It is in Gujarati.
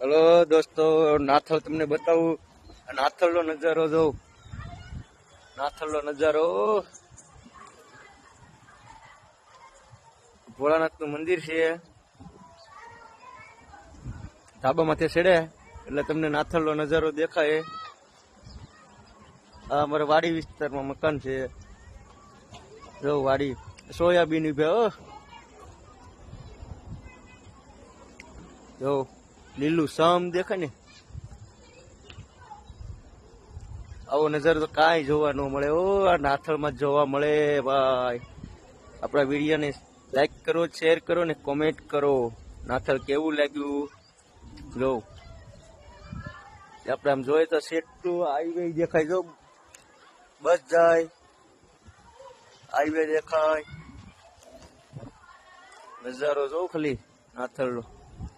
હલો દોસ્તો, નાથલ તમને બતાવું. નાથલનો નજારો જો, નાથલનો નજારો. ભોળાનાથનું મંદિર છે. ધાબા માથે ચડે એટલે તમને નાથલનો નજારો દેખાય. આ અમારા વાડી વિસ્તારમાં મકાન છે. જો વાડી સોયાબીન ઉભ્યા. જો લીલું સમ દેખાય ને. આવો નજારો તો કાંઈ જોવા ન મળે. ઓ આ નાથલમાં જોવા મળે ભાઈ. આપણા વિડીયોને લાઈક કરો, શેર કરો ને કોમેન્ટ કરો. નાથલ કેવું લાગ્યું જો. આપણે આમ જોઈએ તો સેટું હાઈવે દેખાય. જો બસ જાય, હાઈવે દેખાય. નજારો જો ખાલી નાથલનો.